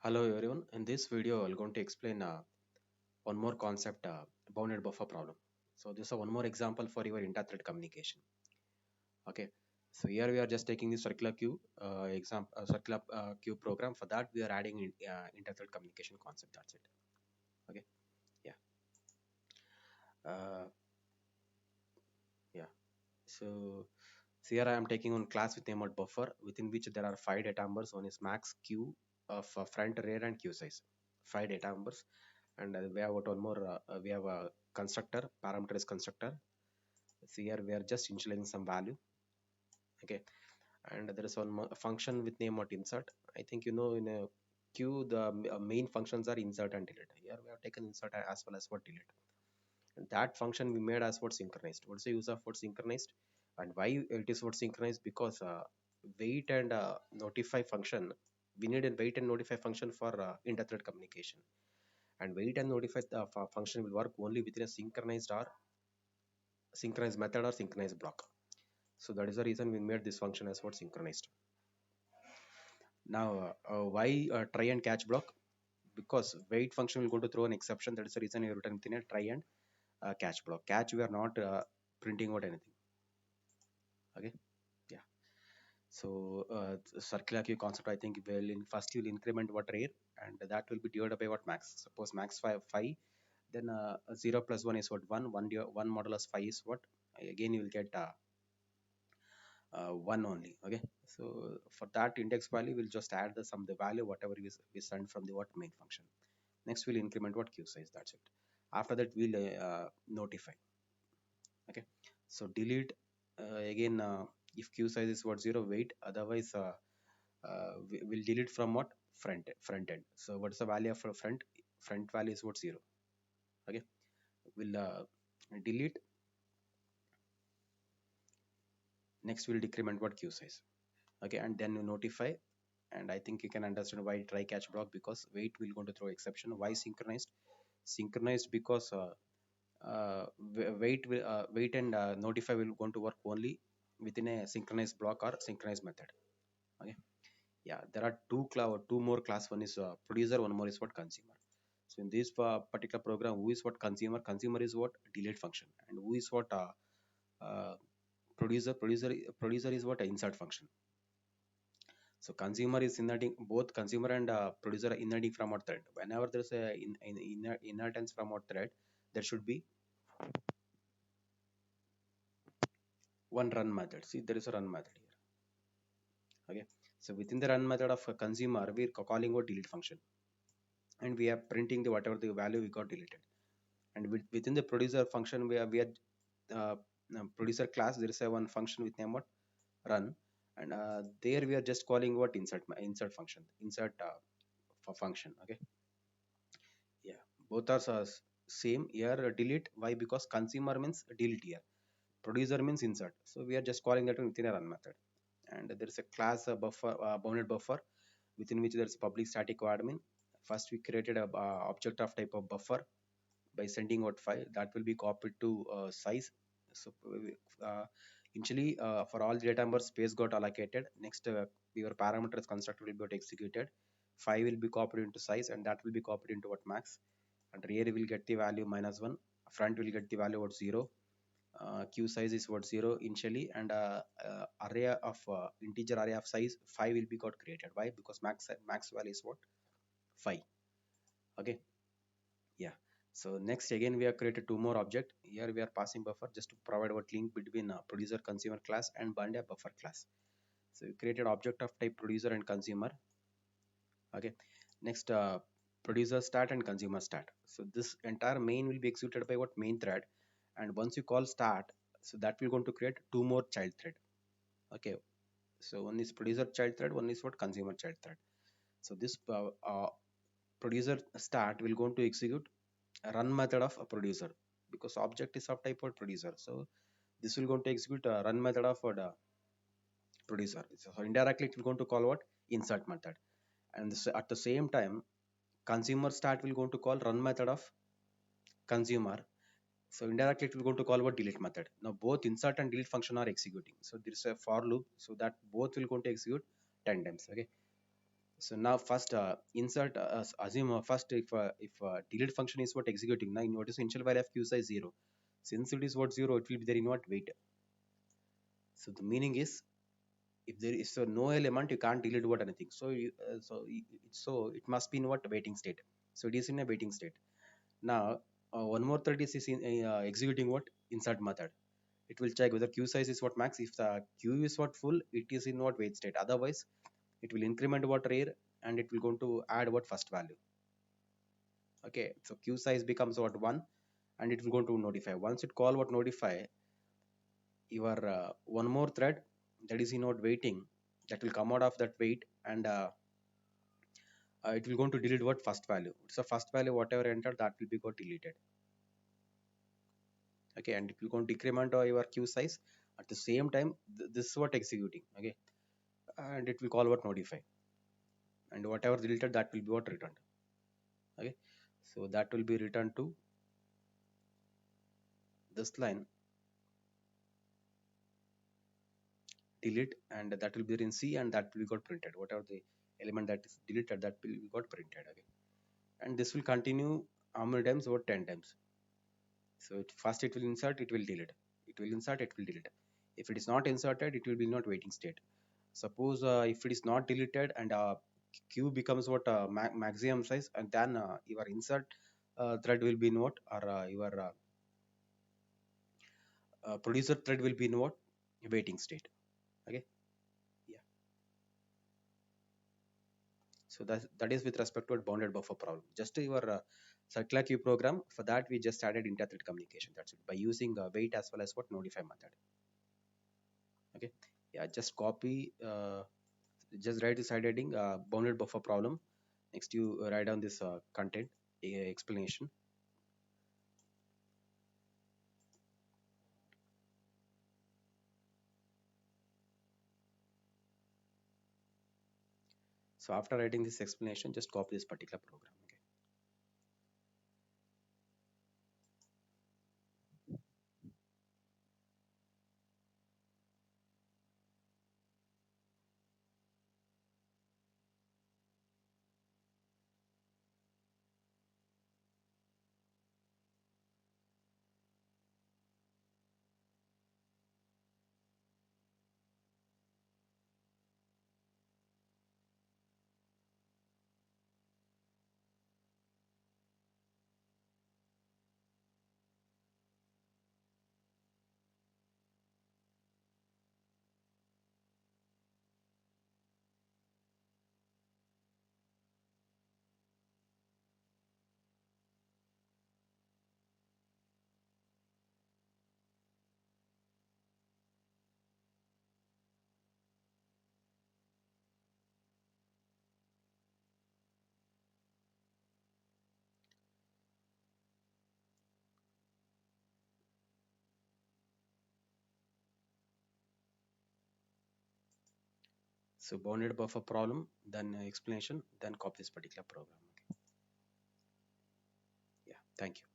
Hello everyone. In this video, I'm going to explain one more concept, bounded buffer problem. So this is one more example for your inter-thread communication. Okay. So here we are just taking the circular queue circular queue program. For that, we are adding inter-thread communication concept. That's it. Okay. Yeah. Uh, yeah. So here I am taking one class with name of buffer, within which there are five data numbers. One is max q of front, rear, and queue size. Five data numbers, and we have one more. We have a constructor. Parameter is constructor. So here we are just initializing some value. Okay, and there is one function with name of insert. I think you know in a queue the main functions are insert and delete. Here we have taken insert as well as what delete. And that function we made as what synchronized. What's the use of what synchronized, and why it is what synchronized? Because wait and notify function, we need a wait and notify function for inter-thread communication, and wait and notify function will work only within a synchronized method or synchronized block. So that is the reason we made this function as what synchronized. Now why try and catch block? Because wait function will go to throw an exception. That is the reason we written within a try and catch block. Catch, we are not printing out anything. Okay. Yeah. So circular queue concept, I think will in first you will increment what rare, and that will be divided by what max. Suppose max 5, then 0 plus 1 is what 1 modulus 5 is what, again you will get 1 only. Okay, so for that index value we'll just add the sum the value whatever we send from the what main function. Next we'll increment what queue size. That's it. After that we'll notify. Okay, so delete again if queue size is what 0, wait, otherwise we'll delete from what front end. So what's the value of front value is what 0. Okay, we'll delete. Next we'll decrement what queue size. Okay, and then you notify. And I think you can understand why try catch block, because wait will going to throw exception. Why synchronized? Because wait and notify will going to work only within a synchronized block or synchronized method. Okay, yeah, there are two more class. One is producer, one more is what consumer. So in this particular program, who is what consumer is what delete function, and who is what uh, producer is what insert function. So consumer is inheriting, both consumer and producer are inheriting from our thread. Whenever there's a inheritance from our thread, there should be one run method. See, there is a run method here. Okay, so within the run method of a consumer, we're calling what delete function, and we are printing the whatever the value we got deleted. And within the producer function, we are uh, producer class. There is a one function with name what run, and there we are just calling what insert function, insert for function. Okay, yeah, both are same here. Delete, why? Because consumer means delete here, producer means insert, so we are just calling that within a run method. And there is a class buffer, bounded buffer, within which there is public static admin. First we created a object of type of buffer by sending out file that will be copied to size. So uh, initially for all the data numbers space got allocated. Next your parameters constructor will be executed. 5 will be copied into size, and that will be copied into what max. And rear will get the value -1. Front will get the value what 0. Queue size is what 0 initially, and array of integer array of size 5 will be got created. Why? Because max value is what 5. Okay, yeah. So next again we have created two more object. Here we are passing buffer just to provide what link between producer consumer class and bind a buffer class. So we created object of type producer and consumer. Okay, next producer start and consumer start. So this entire main will be executed by what main thread, and once you call start, so that will going to create two more child thread. Okay, so one is producer child thread, one is what consumer child thread. So this producer start will going to execute a run method of a producer, because object is of type of producer. So this will going to execute a run method of producer. So indirectly it will going to call what insert method. And this, at the same time, consumer start will going to call run method of consumer. So indirectly it will go to call what delete method. Now both insert and delete function are executing. So there is a for loop, so that both will going to execute 10 times. Okay. So now first insert assume first if delete function is what executing, now notice initial value of q size 0. Since it is what 0, it will be there in what wait. So the meaning is, if there is no element, you can't delete what anything. So so it must be in what waiting state. So it is in a waiting state. Now one more thread is in executing what insert method. It will check whether queue size is what max. If the queue is what full, it is in what wait state. Otherwise, it will increment what rare, and it will going to add what first value. Okay, so queue size becomes what 1, and it will go to notify. Once it call what notify, your one more thread that is in what waiting, that will come out of that wait, and it will going to delete what first value. So first value whatever entered, that will be got deleted. Okay, and it will going to decrement your queue size. At the same time, this is what executing. Okay, and it will call what notify, and whatever deleted, that will be what returned. Okay, so that will be returned to this line delete, and that will be in C, and that will be got printed. Whatever the element that is deleted, that will be got printed again. And this will continue how many times? Over 10 times. So first it will insert, it will delete. It will insert, it will delete. If it is not inserted, it will be not waiting state. Suppose if it is not deleted, and queue becomes what maximum size, and then your insert thread will be in what, or your producer thread will be in what waiting state. Okay, yeah. So that is with respect to a bounded buffer problem. Just your circular queue program, for that we just added inter-thread communication. That's it, by using wait as well as what notify method. Okay, yeah, just copy, just write this heading, bounded buffer problem. Next you write down this content explanation. So after writing this explanation, just copy this particular program. Okay. So bounded buffer problem, then explanation, then copy this particular program. Okay. Yeah, thank you.